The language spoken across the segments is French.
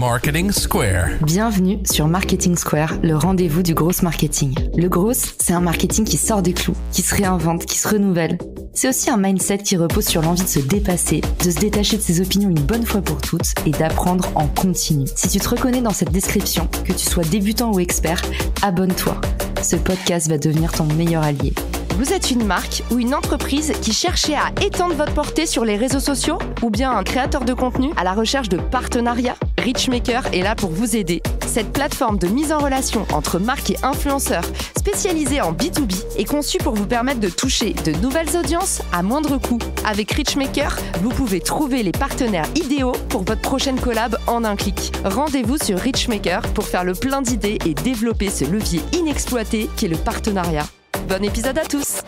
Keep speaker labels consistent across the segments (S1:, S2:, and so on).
S1: Marketing Square.
S2: Bienvenue sur Marketing Square, le rendez-vous du gros marketing. Le gros, c'est un marketing qui sort des clous, qui se réinvente, qui se renouvelle. C'est aussi un mindset qui repose sur l'envie de se dépasser, de se détacher de ses opinions une bonne fois pour toutes et d'apprendre en continu. Si tu te reconnais dans cette description, que tu sois débutant ou expert, abonne-toi. Ce podcast va devenir ton meilleur allié.
S3: Vous êtes une marque ou une entreprise qui cherchez à étendre votre portée sur les réseaux sociaux ou bien un créateur de contenu à la recherche de partenariats? Richmaker est là pour vous aider. Cette plateforme de mise en relation entre marques et influenceurs spécialisée en B2B est conçue pour vous permettre de toucher de nouvelles audiences à moindre coût. Avec Richmaker, vous pouvez trouver les partenaires idéaux pour votre prochaine collab en un clic. Rendez-vous sur Richmaker pour faire le plein d'idées et développer ce levier inexploité qu'est le partenariat. Bon épisode à tous!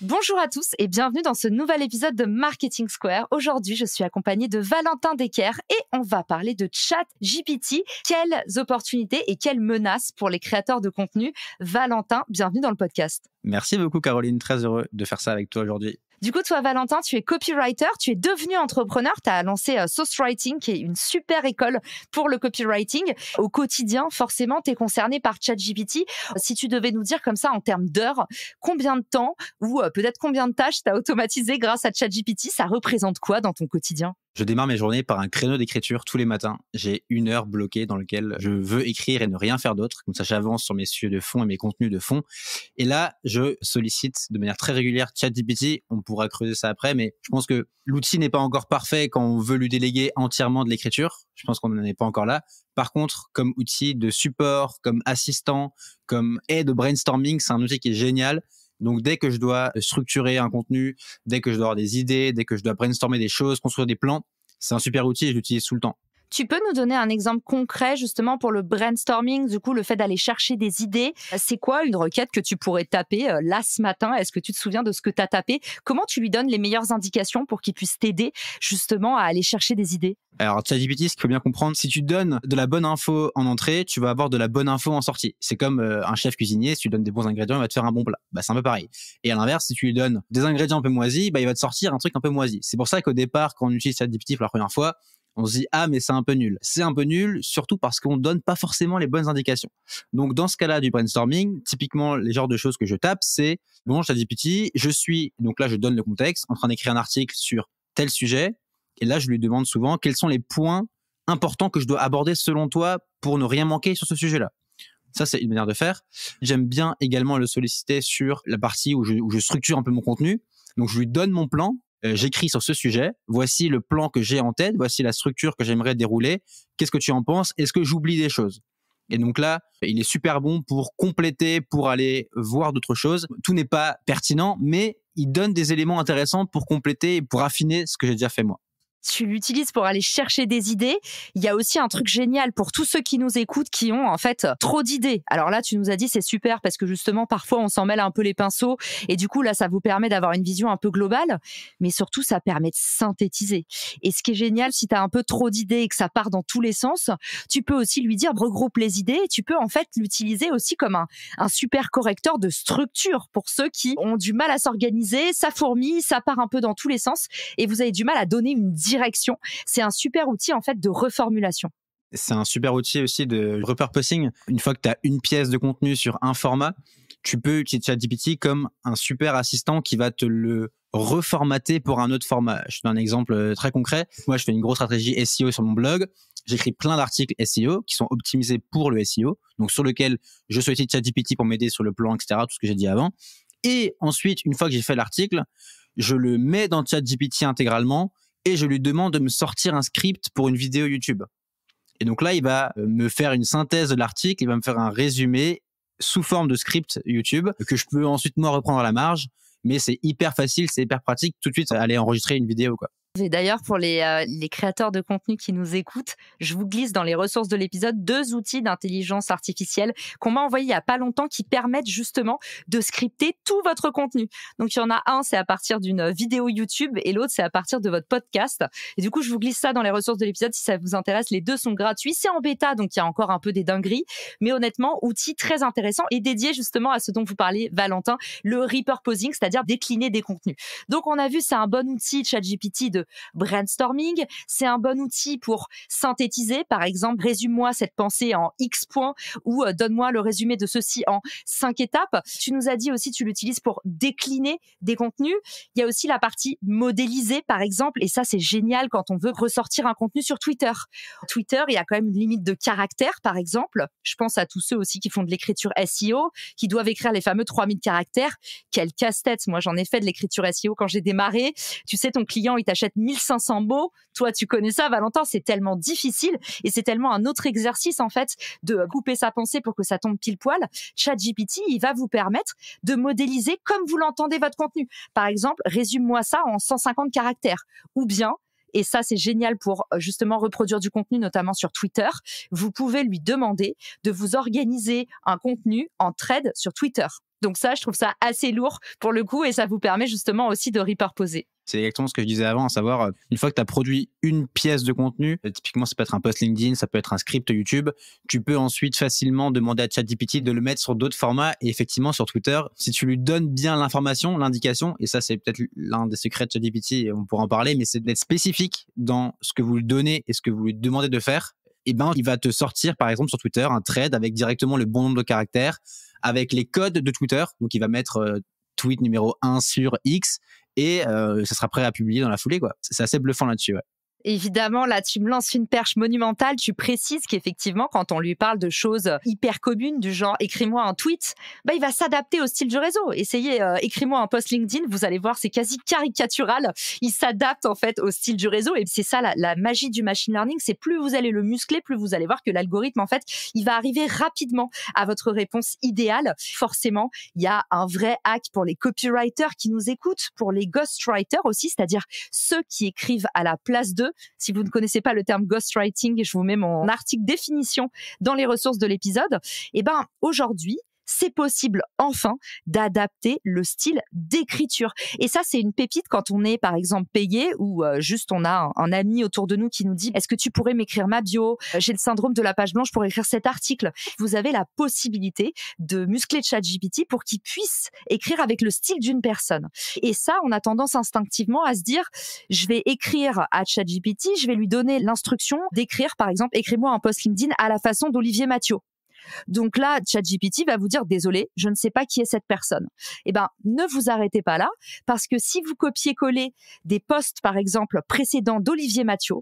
S2: Bonjour à tous et bienvenue dans ce nouvel épisode de Marketing Square. Aujourd'hui, je suis accompagnée de Valentin Decker et on va parler de ChatGPT. Quelles opportunités et quelles menaces pour les créateurs de contenu? Valentin, bienvenue dans le podcast.
S4: Merci beaucoup Caroline, très heureux de faire ça avec toi aujourd'hui.
S2: Du coup, toi, Valentin, tu es copywriter, tu es devenu entrepreneur, tu as lancé Sauce Writing, qui est une super école pour le copywriting. Au quotidien, forcément, tu es concerné par ChatGPT. Si tu devais nous dire comme ça, en termes d'heures, combien de temps ou peut-être combien de tâches tu as automatisé grâce à ChatGPT, ça représente quoi dans ton quotidien?
S4: Je démarre mes journées par un créneau d'écriture tous les matins. J'ai une heure bloquée dans laquelle je veux écrire et ne rien faire d'autre. Comme ça, j'avance sur mes sujets de fond et mes contenus de fond. Et là, je sollicite de manière très régulière ChatGPT. On pourra creuser ça après, mais je pense que l'outil n'est pas encore parfait quand on veut lui déléguer entièrement de l'écriture. Je pense qu'on n'en est pas encore là. Par contre, comme outil de support, comme assistant, comme aide au brainstorming, c'est un outil qui est génial. Donc, dès que je dois structurer un contenu, dès que je dois avoir des idées, dès que je dois brainstormer des choses, construire des plans, c'est un super outil et je l'utilise tout le temps.
S2: Tu peux nous donner un exemple concret justement pour le brainstorming, du coup le fait d'aller chercher des idées. C'est quoi une requête que tu pourrais taper là ce matin? Est-ce que tu te souviens de ce que tu as tapé? Comment tu lui donnes les meilleures indications pour qu'il puisse t'aider justement à aller chercher des idées?
S4: Alors ChatGPT, ce qu'il faut bien comprendre, si tu donnes de la bonne info en entrée, tu vas avoir de la bonne info en sortie. C'est comme un chef cuisinier, si tu lui donnes des bons ingrédients, il va te faire un bon plat. C'est un peu pareil. Et à l'inverse, si tu lui donnes des ingrédients un peu moisis, il va te sortir un truc un peu moisi. C'est pour ça qu'au départ, quand on utilise ChatGPT pour la première fois, on se dit « Ah, mais c'est un peu nul ». C'est un peu nul, surtout parce qu'on ne donne pas forcément les bonnes indications. Donc, dans ce cas-là du brainstorming, typiquement, les genres de choses que je tape, c'est « Bon, ChatGPT, je suis… » Donc là, je donne le contexte, en train d'écrire un article sur tel sujet. Et là, je lui demande souvent quels sont les points importants que je dois aborder selon toi pour ne rien manquer sur ce sujet-là. Ça, c'est une manière de faire. J'aime bien également le solliciter sur la partie où je structure un peu mon contenu. Donc, je lui donne mon plan. J'écris sur ce sujet, voici le plan que j'ai en tête, voici la structure que j'aimerais dérouler, qu'est-ce que tu en penses, est-ce que j'oublie des choses? Et donc là, il est super bon pour compléter, pour aller voir d'autres choses. Tout n'est pas pertinent, mais il donne des éléments intéressants pour compléter et pour affiner ce que j'ai déjà fait moi.
S2: Tu l'utilises pour aller chercher des idées. Il y a aussi un truc génial pour tous ceux qui nous écoutent, qui ont en fait trop d'idées. Alors là, tu nous as dit c'est super parce que justement, parfois, on s'en mêle un peu les pinceaux et du coup, là, ça vous permet d'avoir une vision un peu globale, mais surtout, ça permet de synthétiser. Et ce qui est génial, si tu as un peu trop d'idées et que ça part dans tous les sens, tu peux aussi lui dire regroupe les idées et tu peux en fait l'utiliser aussi comme un super correcteur de structure pour ceux qui ont du mal à s'organiser, ça fourmille, ça part un peu dans tous les sens et vous avez du mal à donner une direction. C'est un super outil en fait de reformulation.
S4: C'est un super outil aussi de repurposing. Une fois que tu as une pièce de contenu sur un format, tu peux utiliser ChatGPT comme un super assistant qui va te le reformater pour un autre format. Je te donne un exemple très concret. Moi, je fais une grosse stratégie SEO sur mon blog. J'écris plein d'articles SEO qui sont optimisés pour le SEO, donc sur lequel je sollicite ChatGPT pour m'aider sur le plan, etc., tout ce que j'ai dit avant. Et ensuite, une fois que j'ai fait l'article, je le mets dans ChatGPT intégralement et je lui demande de me sortir un script pour une vidéo YouTube. Et donc là, il va me faire une synthèse de l'article, il va me faire un résumé sous forme de script YouTube que je peux ensuite moi reprendre à la marge, mais c'est hyper facile, c'est hyper pratique, tout de suite aller enregistrer une vidéo, quoi.
S2: Et d'ailleurs, pour les créateurs de contenu qui nous écoutent, je vous glisse dans les ressources de l'épisode 2 outils d'intelligence artificielle qu'on m'a envoyés il y a pas longtemps qui permettent justement de scripter tout votre contenu. Donc, il y en a un, c'est à partir d'une vidéo YouTube et l'autre, c'est à partir de votre podcast. Et du coup, je vous glisse ça dans les ressources de l'épisode si ça vous intéresse. Les deux sont gratuits. C'est en bêta, donc il y a encore un peu des dingueries. Mais honnêtement, outil très intéressant et dédié justement à ce dont vous parliez, Valentin, le repurposing, c'est-à-dire décliner des contenus. Donc, on a vu, c'est un bon outil ChatGPT de brainstorming. C'est un bon outil pour synthétiser. Par exemple, résume-moi cette pensée en X points ou donne-moi le résumé de ceci en 5 étapes. Tu nous as dit aussi, tu l'utilises pour décliner des contenus. Il y a aussi la partie modélisée, par exemple. Et ça, c'est génial quand on veut ressortir un contenu sur Twitter. Twitter, il y a quand même une limite de caractères, par exemple. Je pense à tous ceux aussi qui font de l'écriture SEO, qui doivent écrire les fameux 3000 caractères. Quel casse-tête. Moi, j'en ai fait de l'écriture SEO quand j'ai démarré. Tu sais, ton client, il t'achète 1500 mots. Toi, tu connais ça, Valentin. C'est tellement difficile et c'est tellement un autre exercice, en fait, de couper sa pensée pour que ça tombe pile poil. ChatGPT, il va vous permettre de modéliser comme vous l'entendez votre contenu. Par exemple, résume-moi ça en 150 caractères. Ou bien, et ça, c'est génial pour justement reproduire du contenu, notamment sur Twitter. Vous pouvez lui demander de vous organiser un contenu en thread sur Twitter. Donc ça, je trouve ça assez lourd pour le coup et ça vous permet justement aussi de repurposer.
S4: C'est exactement ce que je disais avant, à savoir, une fois que tu as produit une pièce de contenu, typiquement ça peut être un post LinkedIn, ça peut être un script YouTube, tu peux ensuite facilement demander à ChatGPT de le mettre sur d'autres formats. Et effectivement, sur Twitter, si tu lui donnes bien l'information, l'indication, et ça c'est peut-être l'un des secrets de ChatGPT, et on pourra en parler, mais c'est d'être spécifique dans ce que vous lui donnez et ce que vous lui demandez de faire. Et ben, il va te sortir, par exemple, sur Twitter, un thread avec directement le bon nombre de caractères, avec les codes de Twitter. Donc, il va mettre tweet numéro 1 sur X et ça sera prêt à publier dans la foulée, quoi. C'est assez bluffant là-dessus, ouais.
S2: Évidemment, là, tu me lances une perche monumentale. Tu précises qu'effectivement, quand on lui parle de choses hyper communes, du genre écris-moi un tweet, il va s'adapter au style du réseau. Essayez, écris-moi un post LinkedIn, vous allez voir, c'est quasi caricatural. Il s'adapte en fait au style du réseau et c'est ça la magie du machine learning. C'est plus vous allez le muscler, plus vous allez voir que l'algorithme, en fait, il va arriver rapidement à votre réponse idéale. Forcément, il y a un vrai hack pour les copywriters qui nous écoutent, pour les ghostwriters aussi, c'est-à-dire ceux qui écrivent à la place d'eux. Si vous ne connaissez pas le terme ghostwriting, je vous mets mon article définition dans les ressources de l'épisode. Aujourd'hui, c'est possible enfin d'adapter le style d'écriture. Et ça, c'est une pépite quand on est, par exemple, payé ou juste on a un ami autour de nous qui nous dit « Est-ce que tu pourrais m'écrire ma bio ? J'ai le syndrome de la page blanche pour écrire cet article. » Vous avez la possibilité de muscler ChatGPT pour qu'il puisse écrire avec le style d'une personne. Et ça, on a tendance instinctivement à se dire « Je vais écrire à ChatGPT, je vais lui donner l'instruction d'écrire, par exemple, écris-moi un post LinkedIn à la façon d'Olivier Mathieu. » Donc là, ChatGPT va vous dire « Désolé, je ne sais pas qui est cette personne. » Ne vous arrêtez pas là, parce que si vous copiez-collez des posts, par exemple, précédents d'Olivier Mathieu,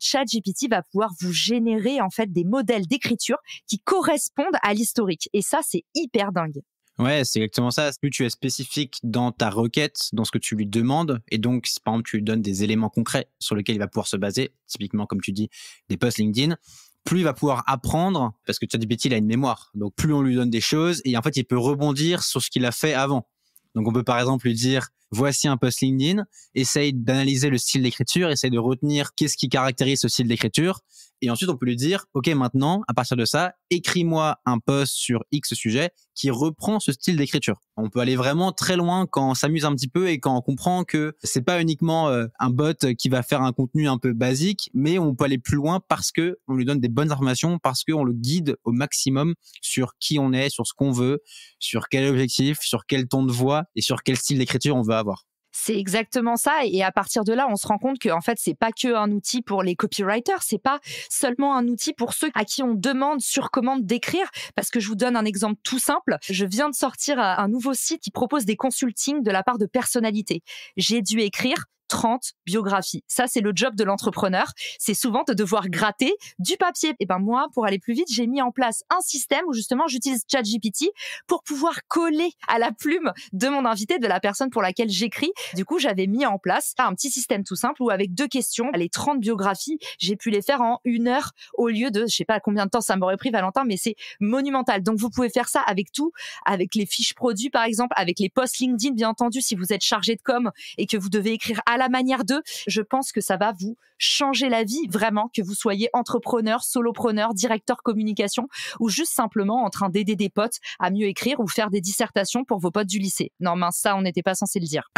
S2: ChatGPT va pouvoir vous générer en fait des modèles d'écriture qui correspondent à l'historique. Et ça, c'est hyper dingue.
S4: Ouais, c'est exactement ça. Plus tu es spécifique dans ta requête, dans ce que tu lui demandes, et donc, si par exemple, tu lui donnes des éléments concrets sur lesquels il va pouvoir se baser, typiquement, comme tu dis, des posts LinkedIn, plus il va pouvoir apprendre, parce que ChatGPT, il a une mémoire. Donc, plus on lui donne des choses, et en fait, il peut rebondir sur ce qu'il a fait avant. Donc, on peut par exemple lui dire, voici un post LinkedIn, essaye d'analyser le style d'écriture, essaye de retenir qu'est-ce qui caractérise ce style d'écriture. Et ensuite, on peut lui dire, OK, maintenant, à partir de ça, écris-moi un post sur X sujet qui reprend ce style d'écriture. On peut aller vraiment très loin quand on s'amuse un petit peu et quand on comprend que c'est pas uniquement un bot qui va faire un contenu un peu basique, mais on peut aller plus loin parce que on lui donne des bonnes informations, parce qu'on le guide au maximum sur qui on est, sur ce qu'on veut, sur quel objectif, sur quel ton de voix et sur quel style d'écriture on veut avoir.
S2: C'est exactement ça. Et à partir de là, on se rend compte que, en fait, c'est pas que un outil pour les copywriters. C'est pas seulement un outil pour ceux à qui on demande sur commande d'écrire. Parce que je vous donne un exemple tout simple. Je viens de sortir un nouveau site qui propose des consultings de la part de personnalités. J'ai dû écrire 30 biographies. Ça, c'est le job de l'entrepreneur. C'est souvent de devoir gratter du papier. Moi, pour aller plus vite, j'ai mis en place un système où justement, j'utilise ChatGPT pour pouvoir coller à la plume de mon invité, de la personne pour laquelle j'écris. Du coup, j'avais mis en place un petit système tout simple où avec 2 questions, les 30 biographies, j'ai pu les faire en 1 heure au lieu de, je sais pas combien de temps ça m'aurait pris, Valentin, mais c'est monumental. Donc, vous pouvez faire ça avec tout, avec les fiches produits, par exemple, avec les posts LinkedIn, bien entendu, si vous êtes chargé de com et que vous devez écrire à la manière d'eux, je pense que ça va vous changer la vie, vraiment, que vous soyez entrepreneur, solopreneur, directeur communication ou juste simplement en train d'aider des potes à mieux écrire ou faire des dissertations pour vos potes du lycée. Non, mince, ça, on n'était pas censé le dire.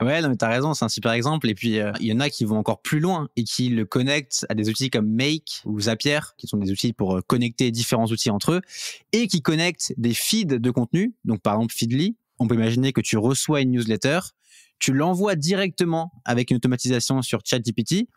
S4: Ouais, non, mais t'as raison, c'est un super exemple. Et puis, il y en a qui vont encore plus loin et qui le connectent à des outils comme Make ou Zapier, qui sont des outils pour connecter différents outils entre eux et qui connectent des feeds de contenu. Donc, par exemple, Feedly. On peut imaginer que tu reçois une newsletter. tu l'envoies directement avec une automatisation sur ChatGPT.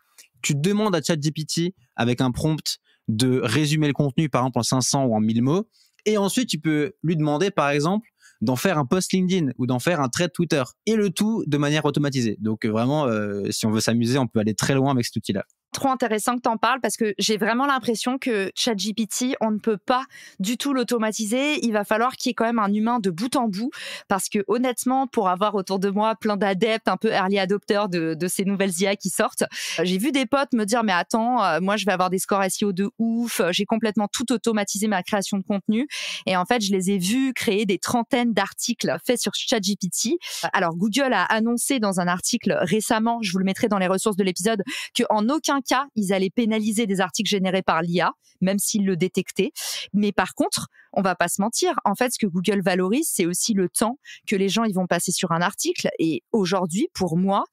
S4: Tu demandes à ChatGPT avec un prompt de résumer le contenu, par exemple en 500 ou en 1000 mots. Et ensuite, tu peux lui demander, par exemple, d'en faire un post LinkedIn ou d'en faire un thread Twitter. Et le tout de manière automatisée. Donc vraiment, si on veut s'amuser, on peut aller très loin avec cet outil-là.
S2: Trop intéressant que t'en parles parce que j'ai vraiment l'impression que ChatGPT, on ne peut pas du tout l'automatiser. Il va falloir qu'il y ait quand même un humain de bout en bout parce que honnêtement, pour avoir autour de moi plein d'adeptes, un peu early adopters de ces nouvelles IA qui sortent, j'ai vu des potes me dire mais attends, moi je vais avoir des scores SEO de ouf, j'ai complètement tout automatisé ma création de contenu et en fait je les ai vus créer des trentaines d'articles faits sur ChatGPT. Alors Google a annoncé dans un article récemment, je vous le mettrai dans les ressources de l'épisode, que en aucun cas, ils allaient pénaliser des articles générés par l'IA, même s'ils le détectaient. Mais par contre, on va pas se mentir, en fait, ce que Google valorise, c'est aussi le temps que les gens ils vont passer sur un article. Et aujourd'hui, pour moi,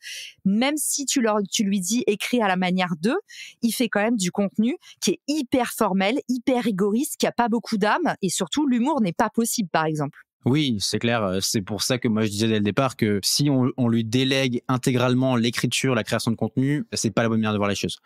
S2: même si tu lui dis écrit à la manière d'eux, il fait quand même du contenu qui est hyper formel, hyper rigoriste, qui a pas beaucoup d'âme, et surtout, l'humour n'est pas possible, par exemple.
S4: Oui, c'est clair. C'est pour ça que moi je disais dès le départ que si on lui délègue intégralement l'écriture, la création de contenu, c'est pas la bonne manière de voir les choses.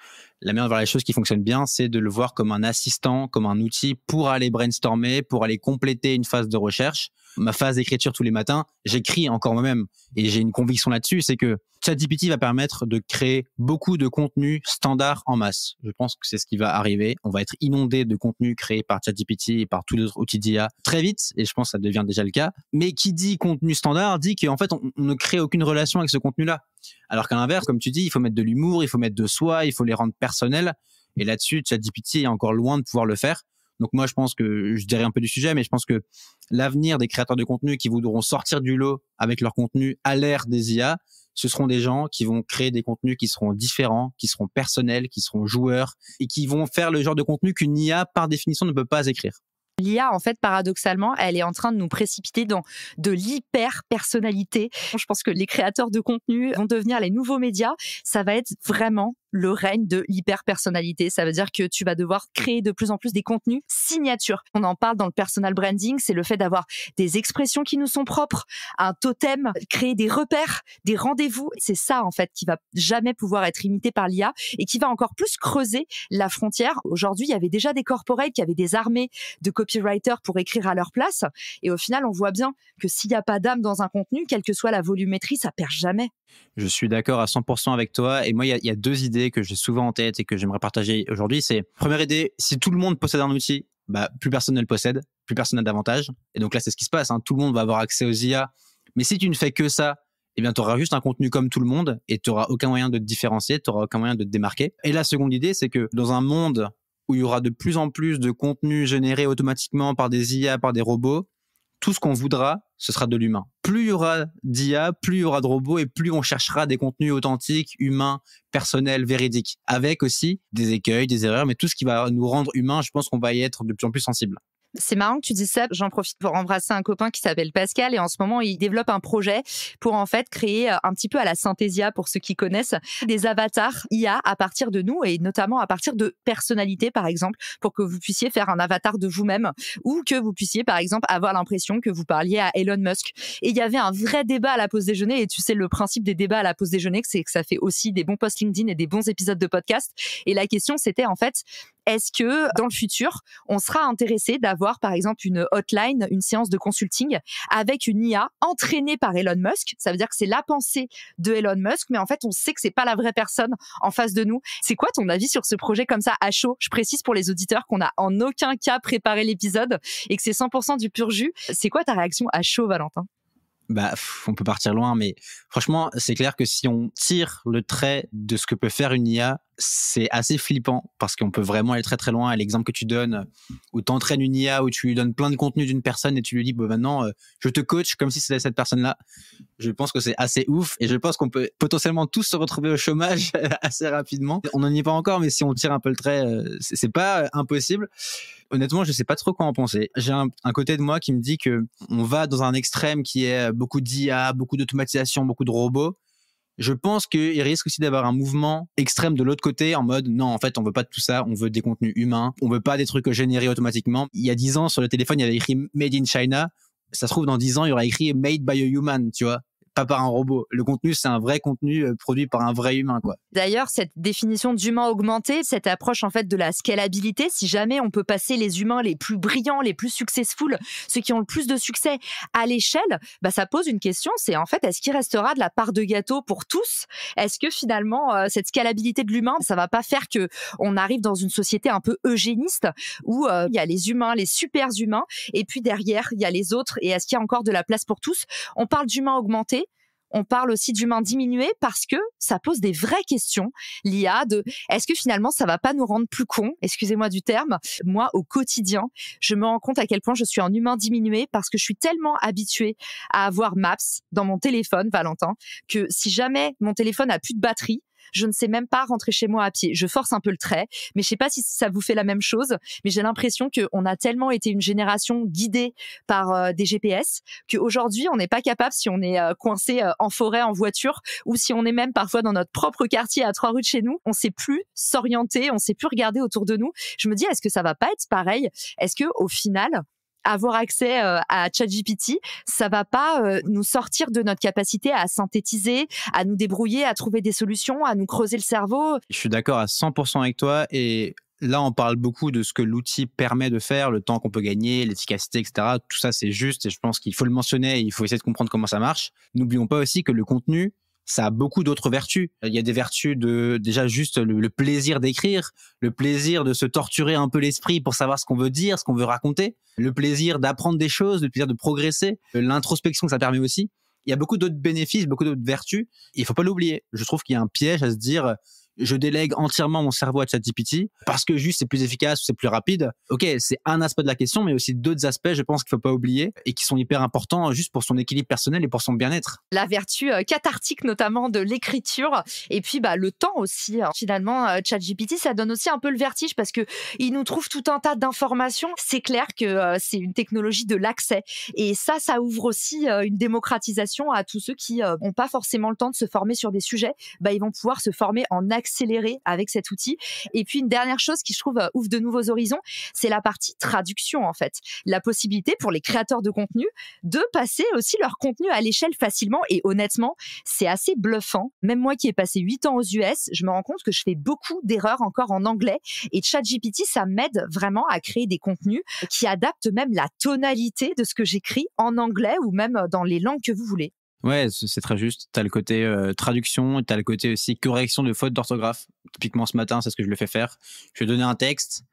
S4: La manière de voir les choses qui fonctionne bien, c'est de le voir comme un assistant, comme un outil pour aller brainstormer, pour aller compléter une phase de recherche. Ma phase d'écriture tous les matins, j'écris encore moi-même et j'ai une conviction là-dessus, c'est que ChatGPT va permettre de créer beaucoup de contenu standard en masse. Je pense que c'est ce qui va arriver. On va être inondé de contenu créé par ChatGPT et par tous les autres outils d'IA très vite, et je pense que ça devient déjà le cas. Mais qui dit contenu standard dit qu'en fait, on ne crée aucune relation avec ce contenu-là. Alors qu'à l'inverse, comme tu dis, il faut mettre de l'humour, il faut mettre de soi, il faut les rendre personnels. Et là-dessus, ChatGPT est encore loin de pouvoir le faire. Donc moi, je pense que, je dirais un peu du sujet, mais je pense que l'avenir des créateurs de contenu qui voudront sortir du lot avec leur contenu à l'ère des IA, ce seront des gens qui vont créer des contenus qui seront différents, qui seront personnels, qui seront joueurs et qui vont faire le genre de contenu qu'une IA, par définition, ne peut pas écrire.
S2: L'IA, en fait, paradoxalement, elle est en train de nous précipiter dans de l'hyper-personnalité. Je pense que les créateurs de contenu vont devenir les nouveaux médias. Ça va être vraiment le règne de l'hyper-personnalité. Ça veut dire que tu vas devoir créer de plus en plus des contenus signatures. On en parle dans le personal branding, c'est le fait d'avoir des expressions qui nous sont propres, un totem, créer des repères, des rendez-vous. C'est ça, en fait, qui va jamais pouvoir être imité par l'IA et qui va encore plus creuser la frontière. Aujourd'hui, il y avait déjà des corporates qui avaient des armées de copywriters pour écrire à leur place. Et au final, on voit bien que s'il n'y a pas d'âme dans un contenu, quelle que soit la volumétrie, ça perd jamais.
S4: Je suis d'accord à 100% avec toi. Et moi, il y a deux idées que j'ai souvent en tête et que j'aimerais partager aujourd'hui. C'est, première idée, si tout le monde possède un outil, plus personne ne le possède, plus personne n'a d'avantage. Et donc là, c'est ce qui se passe. Tout le monde va avoir accès aux IA. Mais si tu ne fais que ça, tu auras juste un contenu comme tout le monde et tu n'auras aucun moyen de te différencier, tu n'auras aucun moyen de te démarquer. Et la seconde idée, c'est que dans un monde où il y aura de plus en plus de contenu généré automatiquement par des IA, par des robots, tout ce qu'on voudra, ce sera de l'humain. Plus il y aura d'IA, plus il y aura de robots et plus on cherchera des contenus authentiques, humains, personnels, véridiques, avec aussi des écueils, des erreurs, mais tout ce qui va nous rendre humains, je pense qu'on va y être de plus en plus sensible.
S2: C'est marrant que tu dises ça. J'en profite pour embrasser un copain qui s'appelle Pascal et en ce moment, il développe un projet pour en fait créer un petit peu à la Synthesia, pour ceux qui connaissent, des avatars IA à partir de nous et notamment à partir de personnalités, par exemple, pour que vous puissiez faire un avatar de vous-même ou que vous puissiez, par exemple, avoir l'impression que vous parliez à Elon Musk. Et il y avait un vrai débat à la pause déjeuner et tu sais, le principe des débats à la pause déjeuner, c'est que ça fait aussi des bons posts LinkedIn et des bons épisodes de podcast. Et la question, c'était en fait, est-ce que dans le futur, on sera intéressé d'avoir par exemple une hotline, une séance de consulting avec une IA entraînée par Elon Musk? Ça veut dire que c'est la pensée de Elon Musk, mais en fait, on sait que c'est pas la vraie personne en face de nous. C'est quoi ton avis sur ce projet comme ça à chaud? Je précise pour les auditeurs qu'on n'a en aucun cas préparé l'épisode et que c'est 100% du pur jus. C'est quoi ta réaction à chaud, Valentin?
S4: On peut partir loin, mais franchement, c'est clair que si on tire le trait de ce que peut faire une IA, c'est assez flippant parce qu'on peut vraiment aller très très loin. Et l'exemple que tu donnes, où tu entraînes une IA, où tu lui donnes plein de contenu d'une personne et tu lui dis maintenant, je te coach comme si c'était cette personne-là. Je pense que c'est assez ouf et je pense qu'on peut potentiellement tous se retrouver au chômage assez rapidement. On n'en y est pas encore, mais si on tire un peu le trait, c'est pas impossible. Honnêtement, je sais pas trop quoi en penser. J'ai un côté de moi qui me dit que on va dans un extrême qui est beaucoup d'IA, beaucoup d'automatisation, beaucoup de robots. Je pense qu'il risque aussi d'avoir un mouvement extrême de l'autre côté en mode non, en fait, on veut pas de tout ça, on veut des contenus humains, on veut pas des trucs générés automatiquement. Il y a 10 ans, sur le téléphone, il y avait écrit Made in China. Ça se trouve, dans 10 ans, il y aura écrit Made by a Human, tu vois. pas par un robot. Le contenu, c'est un vrai contenu produit par un vrai humain, quoi.
S2: D'ailleurs, cette définition d'humain augmenté, cette approche en fait de la scalabilité, si jamais on peut passer les humains les plus brillants, les plus successful, ceux qui ont le plus de succès à l'échelle, ça pose une question, c'est en fait, est-ce qu'il restera de la part de gâteau pour tous? Est-ce que finalement, cette scalabilité de l'humain, ça va pas faire que on arrive dans une société un peu eugéniste où il y a les humains, les super humains, et puis derrière, il y a les autres, et est-ce qu'il y a encore de la place pour tous? On parle d'humain augmenté, on parle aussi d'humain diminué parce que ça pose des vraies questions. L'IA est-ce que finalement ça va pas nous rendre plus cons? Excusez-moi du terme. Moi, au quotidien, je me rends compte à quel point je suis un humain diminué parce que je suis tellement habituée à avoir Maps dans mon téléphone, Valentin, que si jamais mon téléphone a plus de batterie, je ne sais même pas rentrer chez moi à pied. Je force un peu le trait, mais je sais pas si ça vous fait la même chose, mais j'ai l'impression qu'on a tellement été une génération guidée par des GPS qu'aujourd'hui, on n'est pas capable, si on est coincé en forêt, en voiture, ou si on est même parfois dans notre propre quartier à 3 rues de chez nous, on sait plus s'orienter, on sait plus regarder autour de nous. Je me dis, est-ce que ça va pas être pareil? Est-ce que au final, avoir accès à ChatGPT, ça va pas nous sortir de notre capacité à synthétiser, à nous débrouiller, à trouver des solutions, à nous creuser le cerveau?
S4: Je suis d'accord à 100% avec toi et là, on parle beaucoup de ce que l'outil permet de faire, le temps qu'on peut gagner, l'efficacité, etc. Tout ça, c'est juste et je pense qu'il faut le mentionner et il faut essayer de comprendre comment ça marche. N'oublions pas aussi que le contenu, ça a beaucoup d'autres vertus. Il y a des vertus de déjà juste le plaisir d'écrire, le plaisir de se torturer un peu l'esprit pour savoir ce qu'on veut dire, ce qu'on veut raconter, le plaisir d'apprendre des choses, le plaisir de progresser, l'introspection que ça permet aussi. Il y a beaucoup d'autres bénéfices, beaucoup d'autres vertus. Il faut pas l'oublier. Je trouve qu'il y a un piège à se dire je délègue entièrement mon cerveau à ChatGPT parce que juste c'est plus efficace ou c'est plus rapide. Ok, c'est un aspect de la question, mais aussi d'autres aspects, je pense qu'il faut pas oublier et qui sont hyper importants juste pour son équilibre personnel et pour son bien-être.
S2: La vertu cathartique notamment de l'écriture et puis le temps aussi. Finalement, ChatGPT, ça donne aussi un peu le vertige parce que il nous trouve tout un tas d'informations. C'est clair que c'est une technologie de l'accès et ça ouvre aussi une démocratisation à tous ceux qui ont pas forcément le temps de se former sur des sujets. Ils vont pouvoir se former en accéléré avec cet outil. Et puis une dernière chose qui je trouve ouvre de nouveaux horizons, c'est la partie traduction en fait. La possibilité pour les créateurs de contenu de passer aussi leur contenu à l'échelle facilement et honnêtement, c'est assez bluffant. Même moi qui ai passé 8 ans aux US, je me rends compte que je fais beaucoup d'erreurs encore en anglais et ChatGPT, ça m'aide vraiment à créer des contenus qui adaptent même la tonalité de ce que j'écris en anglais ou même dans les langues que vous voulez.
S4: Ouais, c'est très juste. T'as le côté traduction, et t'as le côté aussi correction de fautes d'orthographe. Typiquement ce matin, c'est ce que je lui fais faire. Je lui ai donné un texte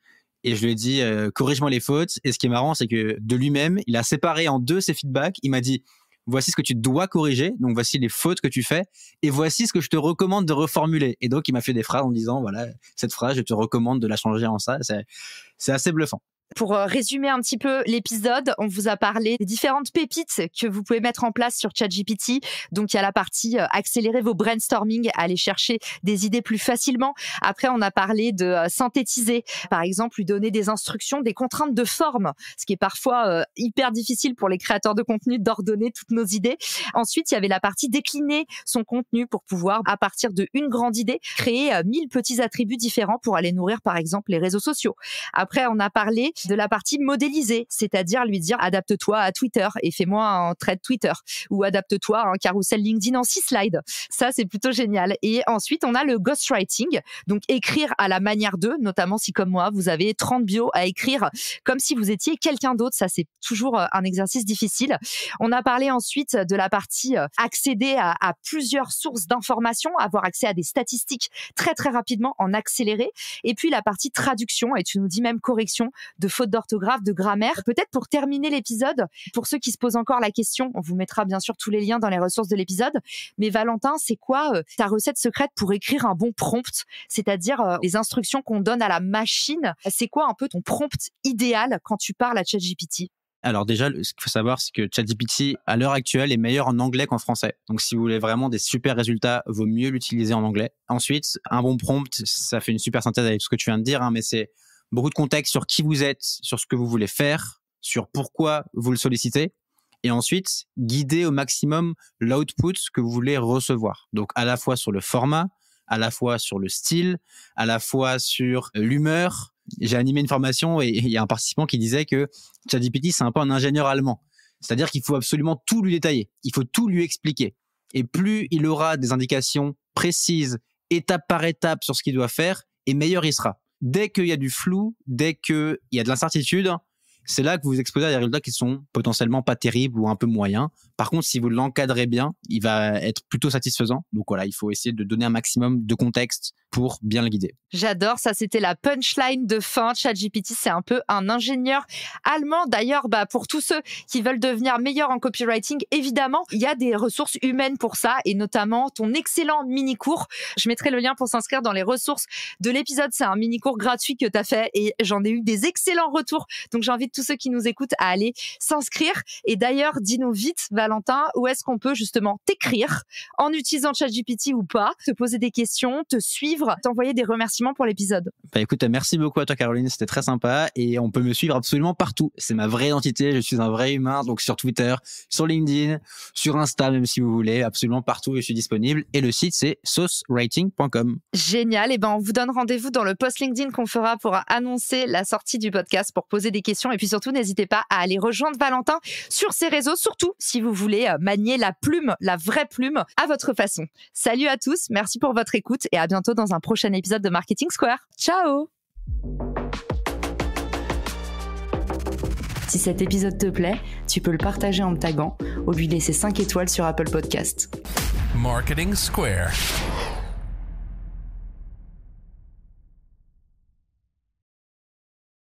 S4: et je lui ai dit corrige-moi les fautes. Et ce qui est marrant, c'est que de lui-même, il a séparé en deux ses feedbacks. Il m'a dit voici ce que tu dois corriger, donc voici les fautes que tu fais, et voici ce que je te recommande de reformuler. Et donc il m'a fait des phrases en disant voilà, cette phrase, je te recommande de la changer en ça. C'est assez bluffant.
S2: Pour résumer un petit peu l'épisode, on vous a parlé des différentes pépites que vous pouvez mettre en place sur ChatGPT. Donc, il y a la partie accélérer vos brainstorming, aller chercher des idées plus facilement. Après, on a parlé de synthétiser, par exemple, lui donner des instructions, des contraintes de forme, ce qui est parfois hyper difficile pour les créateurs de contenu d'ordonner toutes nos idées. Ensuite, il y avait la partie décliner son contenu pour pouvoir, à partir de une grande idée, créer 1000 petits attributs différents pour aller nourrir, par exemple, les réseaux sociaux. Après, on a parlé de la partie modéliser, c'est-à-dire lui dire adapte-toi à Twitter et fais-moi un thread Twitter ou adapte-toi à un carrousel LinkedIn en 6 slides. Ça, c'est plutôt génial. Et ensuite, on a le ghostwriting, donc écrire à la manière d'eux, notamment si comme moi, vous avez 30 bios à écrire comme si vous étiez quelqu'un d'autre. Ça, c'est toujours un exercice difficile. On a parlé ensuite de la partie accéder à plusieurs sources d'informations, avoir accès à des statistiques très, très rapidement en accéléré. Et puis, la partie traduction, et tu nous dis même correction de fautes d'orthographe, de grammaire. Peut-être pour terminer l'épisode, pour ceux qui se posent encore la question, on vous mettra bien sûr tous les liens dans les ressources de l'épisode. Mais Valentin, c'est quoi ta recette secrète pour écrire un bon prompt? C'est-à-dire les instructions qu'on donne à la machine. C'est quoi un peu ton prompt idéal quand tu parles à ChatGPT?
S4: Alors déjà, ce qu'il faut savoir, c'est que ChatGPT, à l'heure actuelle, est meilleur en anglais qu'en français. Donc si vous voulez vraiment des super résultats, vaut mieux l'utiliser en anglais. Ensuite, un bon prompt, ça fait une super synthèse avec ce que tu viens de dire, mais c'est beaucoup de contexte sur qui vous êtes, sur ce que vous voulez faire, sur pourquoi vous le sollicitez. Et ensuite, guider au maximum l'output que vous voulez recevoir. Donc à la fois sur le format, à la fois sur le style, à la fois sur l'humeur. J'ai animé une formation et il y a un participant qui disait que ChatGPT, c'est un peu un ingénieur allemand. C'est-à-dire qu'il faut absolument tout lui détailler. Il faut tout lui expliquer. Et plus il aura des indications précises, étape par étape sur ce qu'il doit faire, et meilleur il sera. Dès qu'il y a du flou, dès qu'il y a de l'incertitude, c'est là que vous vous exposez à des résultats qui sont potentiellement pas terribles ou un peu moyens. Par contre, si vous l'encadrez bien, il va être plutôt satisfaisant. Donc voilà, il faut essayer de donner un maximum de contexte pour bien le guider.
S2: J'adore, ça c'était la punchline de fin. ChatGPT, c'est un peu un ingénieur allemand. D'ailleurs, pour tous ceux qui veulent devenir meilleurs en copywriting, évidemment, il y a des ressources humaines pour ça, et notamment ton excellent mini-cours. Je mettrai le lien pour s'inscrire dans les ressources de l'épisode. C'est un mini-cours gratuit que tu as fait et j'en ai eu des excellents retours. Donc j'invite tous ceux qui nous écoutent à aller s'inscrire. Et d'ailleurs, dis-nous vite, Valentin, où est-ce qu'on peut justement t'écrire en utilisant ChatGPT ou pas, te poser des questions, te suivre, t'envoyer des remerciements pour l'épisode.
S4: Écoute, merci beaucoup à toi Caroline, c'était très sympa et on peut me suivre absolument partout. C'est ma vraie identité, je suis un vrai humain, donc sur Twitter, sur LinkedIn, sur Insta même si vous voulez, absolument partout je suis disponible. Et le site c'est saucewriting.com.
S2: Génial, et on vous donne rendez-vous dans le post LinkedIn qu'on fera pour annoncer la sortie du podcast, pour poser des questions, et puis surtout n'hésitez pas à aller rejoindre Valentin sur ses réseaux, surtout si vous voulez manier la plume, la vraie plume, à votre façon. Salut à tous, merci pour votre écoute et à bientôt dans un prochain épisode de Marketing Square. Ciao!
S3: Si cet épisode te plaît, tu peux le partager en me taguant ou lui laisser 5 étoiles sur Apple Podcast.
S1: Marketing Square.